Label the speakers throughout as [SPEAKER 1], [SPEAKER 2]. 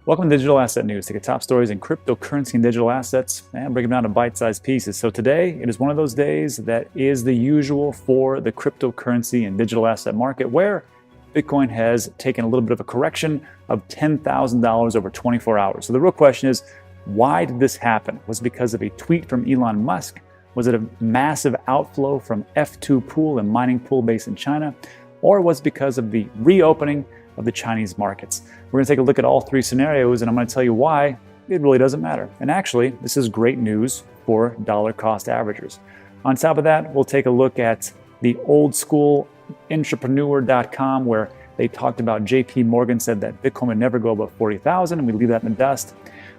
[SPEAKER 1] Welcome to Digital Asset News. Take the top stories in cryptocurrency and digital assets and break them down to bite-sized pieces. So today, it is one of those days that is the usual for the cryptocurrency and digital asset market, where Bitcoin has taken a little bit of a correction of $10,000 over 24 hours. So the real question is, why did this happen? Was it because of a tweet from Elon Musk? Was it a massive outflow from F2 pool and mining pool based in China? Or was it because of the reopening of the Chinese markets? We're going to take a look at all three scenarios, and I'm going to tell you why it really doesn't matter. And actually, this is great news for dollar cost averagers. On top of that, we'll take a look at the old school entrepreneur.com, where they talked about JP Morgan said that Bitcoin would never go above 40,000, and we leave that in the dust.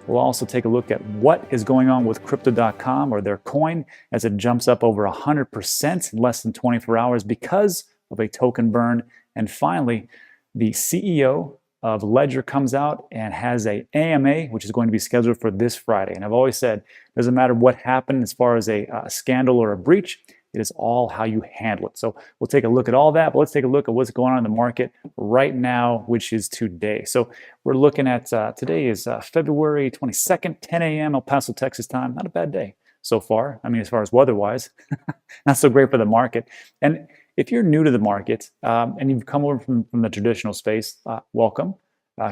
[SPEAKER 1] We'll also take a look at what is going on with crypto.com, or their coin, as it jumps up over 100% in less than 24 hours because of a token burn. And finally, the CEO of Ledger comes out and has a AMA, which is going to be scheduled for this Friday. And I've always said, it doesn't matter what happened as far as a scandal or a breach, it is all how you handle it. So we'll take a look at all that, but let's take a look at what's going on in the market right now, which is today. So we're looking at, today is February 22nd, 10 a.m. El Paso, Texas time. Not a bad day so far. I mean, as far as weather-wise, not so great for the market. And if you're new to the market and you've come over from the traditional space, welcome.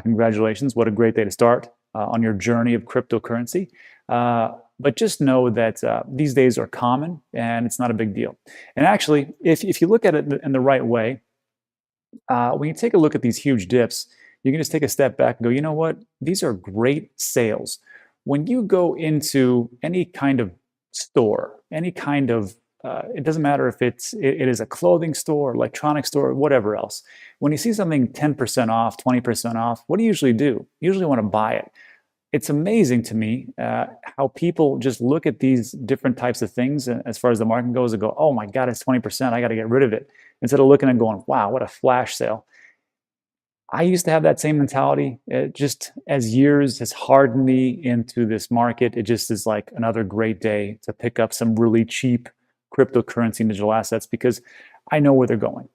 [SPEAKER 1] Congratulations. What a great day to start on your journey of cryptocurrency. But just know that these days are common and it's not a big deal. And actually, if you look at it in the right way, when you take a look at these huge dips, you can just take a step back and go, you know what? These are great sales. When you go into any kind of store, any kind of it doesn't matter if it is a clothing store, electronic store, whatever else. When you see something 10% off, 20% off, what do you usually do? You usually want to buy it. It's amazing to me how people just look at these different types of things as far as the market goes and go, oh my God, it's 20%, I got to get rid of it. Instead of looking and going, wow, what a flash sale. I used to have that same mentality. It just, as years has hardened me into this market, it just is like another great day to pick up some really cheap cryptocurrency and digital assets, because I know where they're going.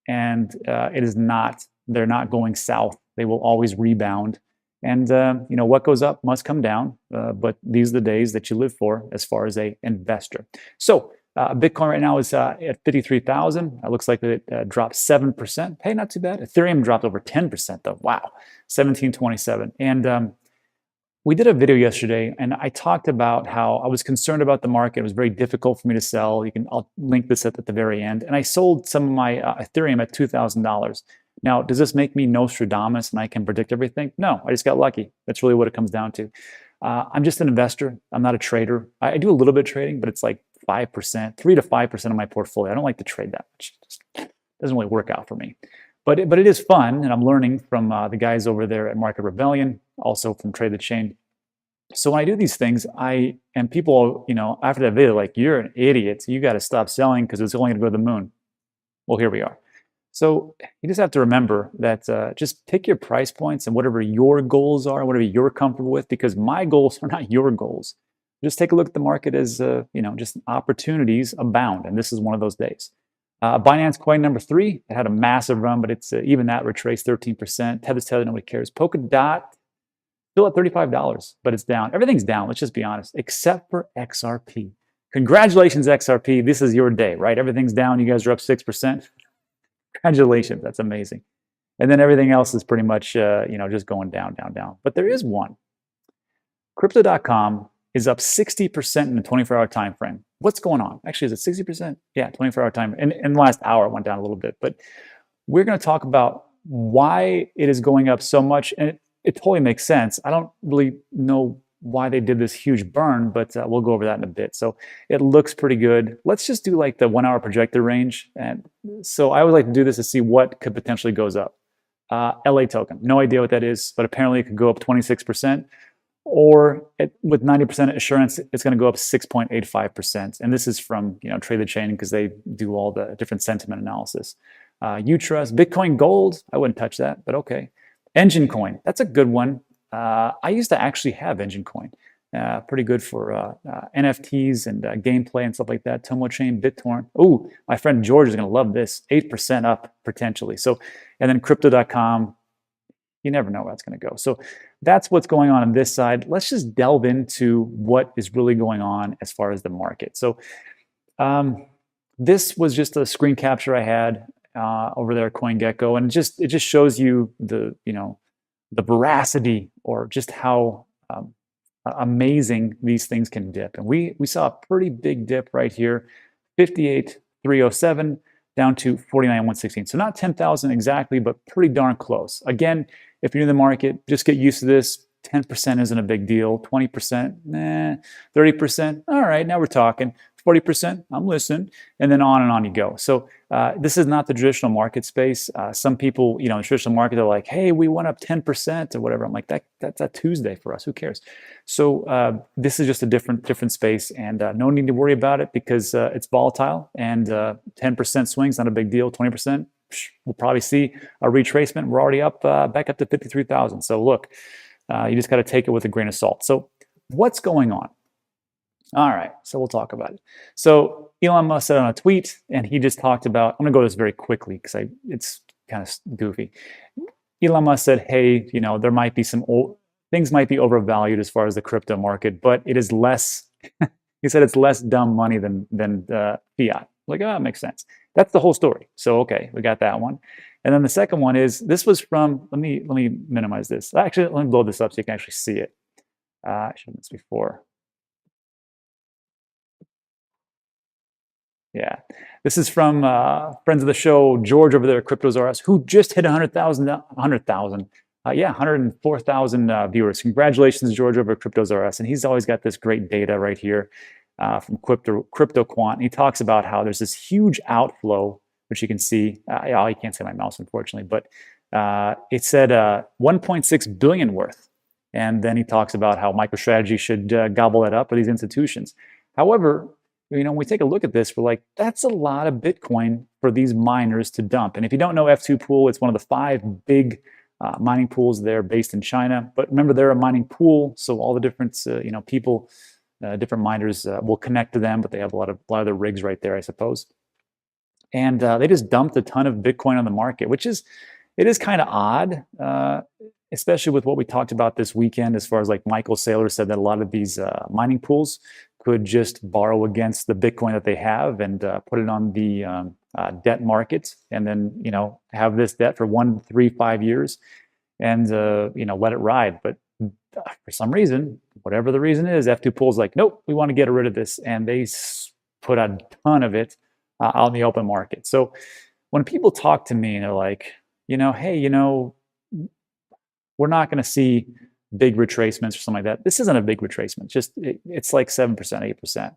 [SPEAKER 1] And they're not going south. They will always rebound. And you know, what goes up must come down, but these are the days that you live for as far as an investor. So Bitcoin right now is at 53,000. It looks like it dropped 7%. Hey, not too bad. Ethereum dropped over 10% though. Wow, 1727. And we did a video yesterday, and I talked about how I was concerned about the market. It was very difficult for me to sell. I'll link this at the very end. And I sold some of my Ethereum at $2,000. Now, does this make me Nostradamus and I can predict everything? No, I just got lucky. That's really what it comes down to. I'm just an investor. I'm not a trader. I do a little bit of trading, but it's like 5%, 3 to 5% of my portfolio. I don't like to trade that much. It just doesn't really work out for me. But it is fun, and I'm learning from the guys over there at Market Rebellion, also from Trade the Chain. So when I do these things, and people, you know, after that video, like, you're an idiot. You got to stop selling because it's only going to go to the moon. Well, here we are. So you just have to remember that just pick your price points and whatever your goals are, whatever you're comfortable with, because my goals are not your goals. Just take a look at the market as, you know, just opportunities abound, and this is one of those days. Binance coin number 3, it had a massive run, but it's even that retraced 13%. Tether's Tether, nobody cares. Polkadot, still at $35, but it's down. Everything's down, let's just be honest, except for XRP. Congratulations, XRP. This is your day, right? Everything's down. You guys are up 6%. Congratulations. That's amazing. And then everything else is pretty much, you know, just going down, down, down. But there is one. Crypto.com is up 60% in the 24-hour time frame. What's going on? Actually, is it 60%? Yeah, 24-hour time. And in the last hour, it went down a little bit. But we're going to talk about why it is going up so much. And it totally makes sense. I don't really know why they did this huge burn, but we'll go over that in a bit. So it looks pretty good. Let's just do like the 1 hour projected range. And so I would like to do this to see what could potentially goes up. LA token, no idea what that is, but apparently it could go up 26%. Or with 90% assurance, it's going to go up 6.85%. And this is from, you know, Trade the Chain, because they do all the different sentiment analysis. Utrust, Bitcoin Gold, I wouldn't touch that, but okay. Engine Coin, that's a good one. I used to actually have Engine Coin. Pretty good for NFTs and gameplay and stuff like that. Tomo Chain, BitTorrent. Oh, my friend George is going to love this. 8% up potentially. So, and then Crypto.com. You never know where that's going to go. So that's what's going on this side. Let's just delve into what is really going on as far as the market. So this was just a screen capture I had over there at CoinGecko, and it just shows you the the veracity or just how amazing these things can dip. And we saw a pretty big dip right here, 58,307 down to 49,116. So not 10,000 exactly, but pretty darn close. Again, if you're in the market, just get used to this. 10% isn't a big deal. 20%, nah. 30%, all right, now we're talking. 40%, I'm listening, and then on you go. So this is not the traditional market space. Some people, in the traditional market, are like, hey, we went up 10% or whatever. I'm like, that's a Tuesday for us. Who cares? So this is just a different space, and no need to worry about it because it's volatile, and 10% swings, not a big deal. 20%, we'll probably see a retracement. We're already up back up to 53,000. So look, you just got to take it with a grain of salt. So what's going on? All right, so we'll talk about it. So Elon Musk said on a tweet, and he just talked about, I'm gonna go this very quickly because it's kind of goofy. Elon Musk said, hey, there might be things might be overvalued as far as the crypto market, but it is less, he said it's less dumb money than fiat. Like, it makes sense. That's the whole story. So, okay, we got that one. And then the second one is, this was from, let me minimize this. Actually, let me blow this up so you can actually see it. I should have done this before. Yeah, this is from friends of the show, George over there at CryptoZaurus, who just hit 104,000 viewers. Congratulations, George over at CryptoZaurus. And he's always got this great data right here from Crypto Quant. And he talks about how there's this huge outflow, which you can see. You can't see my mouse, unfortunately, but it said 1.6 billion worth. And then he talks about how MicroStrategy should gobble it up for these institutions. However, when we take a look at this, we're like, that's a lot of Bitcoin for these miners to dump. And if you don't know F2 Pool, it's one of the 5 big mining pools there based in China. But remember, they're a mining pool, so all the different people, different miners will connect to them, but they have a lot of their rigs right there, I suppose. And they just dumped a ton of Bitcoin on the market, it is kind of odd, especially with what we talked about this weekend, as far as like Michael Saylor said that a lot of these mining pools could just borrow against the Bitcoin that they have and put it on the debt market, and then have this debt for 1, 3, 5 years, and let it ride. But for some reason, whatever the reason is, F2 Pool's like, nope, we want to get rid of this, and they put a ton of it out in the open market. So when people talk to me and they're like, hey, we're not going to see big retracements or something like that. This isn't a big retracement. It's like 7%, 8%.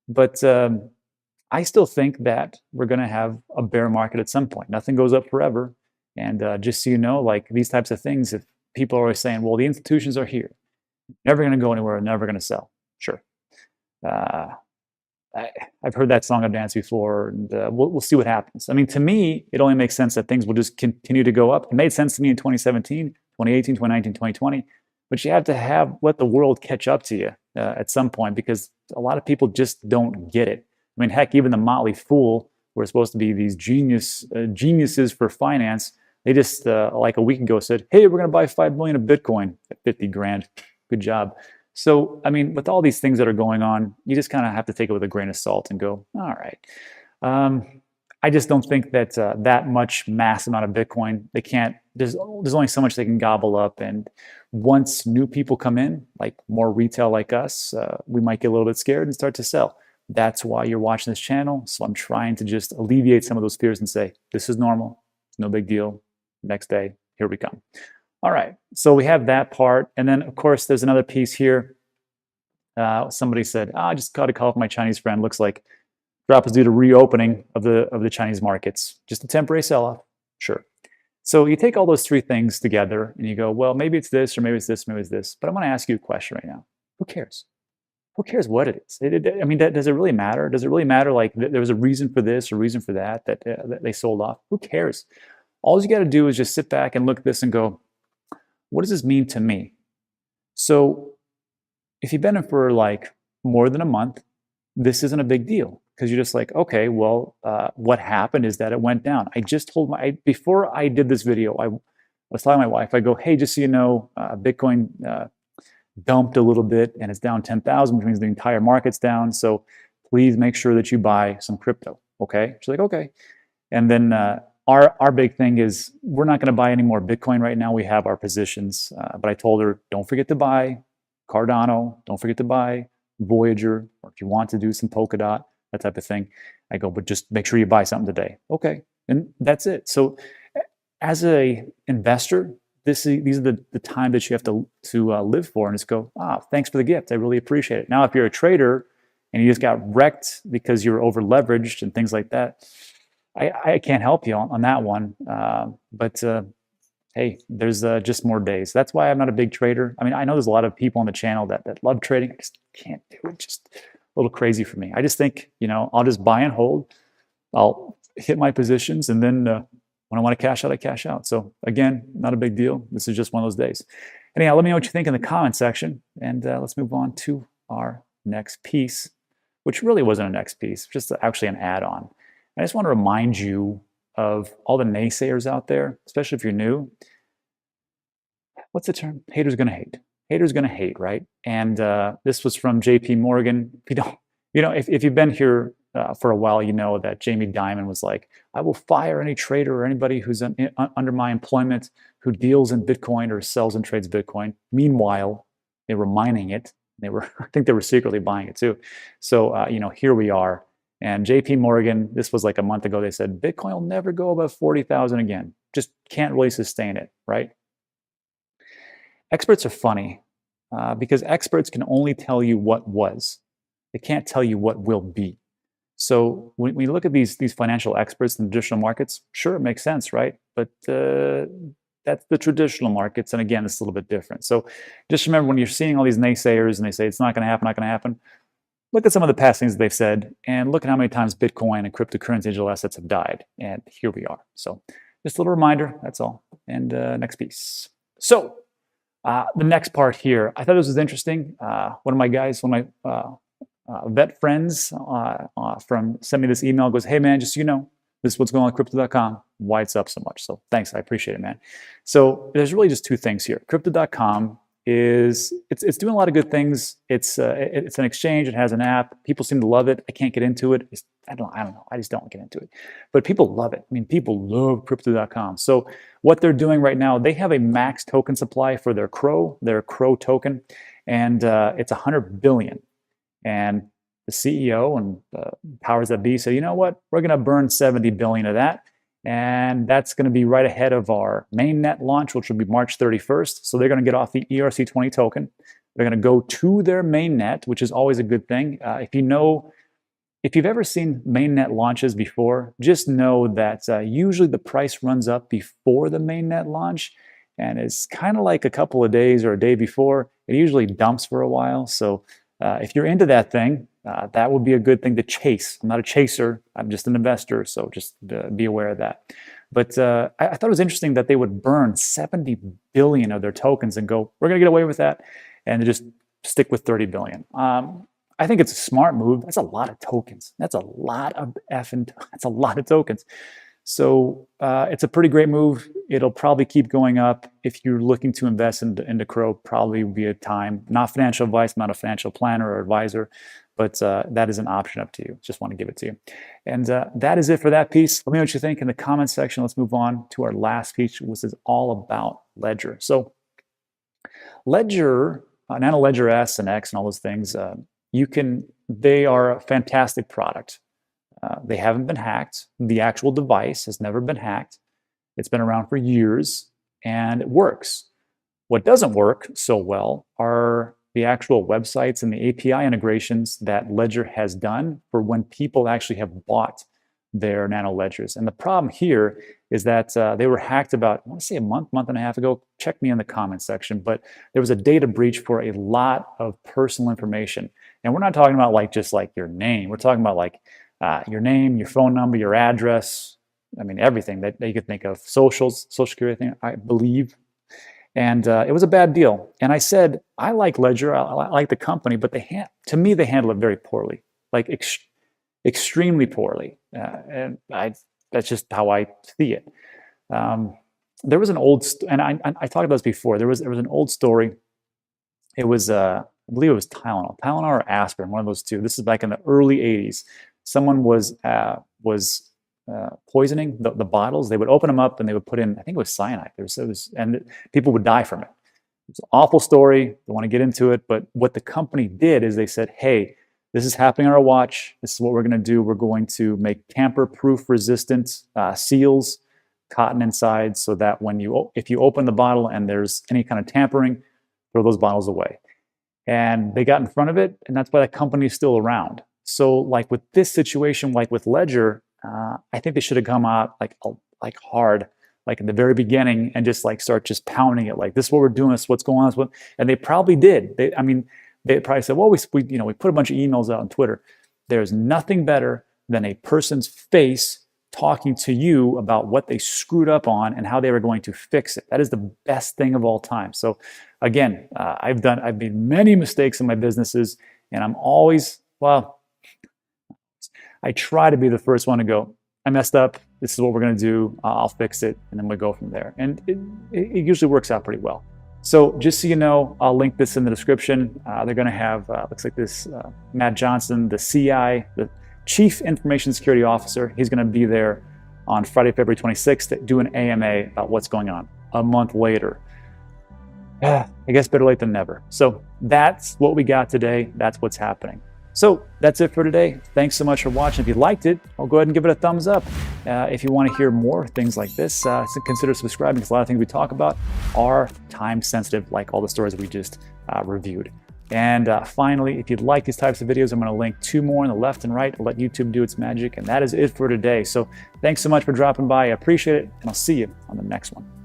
[SPEAKER 1] But I still think that we're going to have a bear market at some point. Nothing goes up forever. And just so you know, like these types of things, if people are always saying, well, the institutions are here, never going to go anywhere, never going to sell. Sure. I've heard that song and dance before, and we'll see what happens. I mean, to me, it only makes sense that things will just continue to go up. It made sense to me in 2017, 2018, 2019, 2020. But you have to let the world catch up to you at some point, because a lot of people just don't get it. I mean, heck, even the Motley Fool, who are supposed to be these geniuses for finance, they just like a week ago said, hey, we're going to buy 5 million of Bitcoin at 50 grand. Good job. So, I mean, with all these things that are going on, you just kind of have to take it with a grain of salt and go, all right. I just don't think that that much mass amount of Bitcoin, they can't, there's only so much they can gobble up. And once new people come in, like more retail like us, we might get a little bit scared and start to sell. That's why you're watching this channel. So I'm trying to just alleviate some of those fears and say, this is normal, it's no big deal. Next day, here we come. All right, so we have that part. And then, of course, there's another piece here. Somebody said, I just got a call from my Chinese friend. Looks like drop is due to reopening of the Chinese markets. Just a temporary sell-off, sure. So you take all those 3 things together and you go, well, maybe it's this, or maybe it's this, maybe it's this. But I'm going to ask you a question right now. Who cares? Who cares what it is? I mean, does it really matter? Does it really matter like there was a reason for this or reason for that they sold off? Who cares? All you got to do is just sit back and look at this and go, what does this mean to me? So if you've been in for like more than a month, this isn't a big deal, because you're just like, okay, well, what happened is that it went down. I just told before I did this video, was telling my wife, I go, hey, just so you know, Bitcoin dumped a little bit and it's down 10,000, which means the entire market's down. So please make sure that you buy some crypto. Okay. She's like, okay. And then our big thing is we're not going to buy any more Bitcoin right now. We have our positions. But I told her, don't forget to buy Cardano. Don't forget to buy Voyager, or if you want to do some Polkadot, that type of thing. I go, but just make sure you buy something today. Okay. And that's it. So as a investor, these are the time that you have to live for, and just go, thanks for the gift. I really appreciate it. Now, if you're a trader and you just got wrecked because you're over leveraged and things like that, I can't help you on that one. But hey, there's just more days. That's why I'm not a big trader. I mean, I know there's a lot of people on the channel that love trading. I just can't do it. Just a little crazy for me. I just think, I'll just buy and hold. I'll hit my positions, and then when I want to cash out, I cash out. So again, not a big deal. This is just one of those days. Anyhow, let me know what you think in the comment section, and let's move on to our next piece, which really wasn't a next piece, just actually an add-on. I just want to remind you of all the naysayers out there, especially if you're new. What's the term? Haters gonna hate. Haters gonna hate, right? And this was from JP Morgan. If you've been here for a while, you know that Jamie Dimon was like, I will fire any trader or anybody who's under my employment who deals in Bitcoin or sells and trades Bitcoin. Meanwhile, they were mining it. I think they were secretly buying it too. So, here we are. And JP Morgan, this was like a month ago, they said, Bitcoin will never go above 40,000 again. Just can't really sustain it, right? Experts are funny because experts can only tell you what was. They can't tell you what will be. So when we look at these financial experts in the traditional markets, sure, it makes sense, right? But that's the traditional markets. And again, it's a little bit different. So just remember, when you're seeing all these naysayers and they say it's not going to happen, not going to happen, look at some of the past things they've said, and look at how many times Bitcoin and cryptocurrency digital assets have died. And here we are. So just a little reminder, that's all. And next piece. So the next part here, I thought this was interesting. One of my vet friends sent me this email, goes, hey man, just so you know, this is what's going on with crypto.com, why it's up so much. So thanks, I appreciate it, man. So there's really just two things here. Crypto.com it's doing a lot of good things. It's an exchange. It has an app. People seem to love it. I can't get into it. I don't know. I just don't get into it. But people love it. I mean, people love crypto.com. So what they're doing right now, they have a max token supply for their Crow token, and it's 100 billion. And the CEO and powers that be said, you know what? We're going to burn 70 billion of that. And that's going to be right ahead of our mainnet launch, which will be March 31st. So they're going to get off the ERC20 token. They're going to go to their mainnet, which is always a good thing. If you've ever seen mainnet launches before, just know that usually the price runs up before the mainnet launch. And it's kind of like a couple of days or a day before. It usually dumps for a while. So if you're into that thing, that would be a good thing to chase. I'm not a chaser. I'm just an investor. So just be aware of that. But I thought it was interesting that they would burn 70 billion of their tokens and go, we're going to get away with that. And just stick with 30 billion. I think it's a smart move. That's a lot of tokens. That's a lot of tokens. So it's a pretty great move. It'll probably keep going up. If you're looking to invest into Crow, probably will be a time. Not financial advice, not a financial planner or advisor, but that is an option up to you. Just want to give it to you. And that is it for that piece. Let me know what you think in the comment section. Let's move on to our last piece, which is all about Ledger. So Ledger, Nano Ledger S and X and all those things, they are a fantastic product. They haven't been hacked. The actual device has never been hacked. It's been around for years, and it works. What doesn't work so well are the actual websites and the API integrations that Ledger has done for when people actually have bought their Nano Ledgers. And the problem here is that they were hacked about, I want to say a month and a half ago. Check me in the comment section. But there was a data breach for a lot of personal information. And we're not talking about just your name. We're talking about your name, your phone number, your address. I mean, everything that you could think of. Social security thing, I believe. And it was a bad deal. And I said, I like Ledger, I like the company, but to me, they handle it very poorly, extremely poorly. And that's just how I see it. there was an old, and I talked about this before. There was an old story. It was, I believe it was Tylenol or aspirin, one of those two. This is back in the early 80s. Someone was poisoning the bottles. They would open them up and they would put in, I think it was cyanide. And people would die from it. It's an awful story. Don't want to get into it. But what the company did is they said, hey, this is happening on our watch. This is what we're going to do. We're going to make tamper-proof resistant seals, cotton inside, so that if you open the bottle and there's any kind of tampering, throw those bottles away. And they got in front of it, and that's why that company is still around. So like with this situation, like with Ledger, I think they should have come out like hard, like in the very beginning, and just like start just pounding it. Like, this is what we're doing, this is what's going on. And they probably did. They probably said, well, we put a bunch of emails out on Twitter. There's nothing better than a person's face talking to you about what they screwed up on and how they were going to fix it. That is the best thing of all time. So again, I've made many mistakes in my businesses, and I'm always, well, I try to be the first one to go, I messed up, this is what we're going to do, I'll fix it, and then we go from there. And it usually works out pretty well. So just so you know, I'll link this in the description. They're going to have, looks like this, Matt Johnson, the CI, the Chief Information Security Officer. He's going to be there on Friday, February 26th to do an AMA about what's going on a month later. I guess better late than never. So that's what we got today. That's what's happening. So that's it for today. Thanks so much for watching. If you liked it, I'll go ahead and give it a thumbs up. If you want to hear more things like this, consider subscribing, because a lot of things we talk about are time sensitive, like all the stories we just reviewed. And finally, if you'd like these types of videos, I'm going to link 2 more on the left and right. I'll let YouTube do its magic. And that is it for today. So thanks so much for dropping by. I appreciate it. And I'll see you on the next one.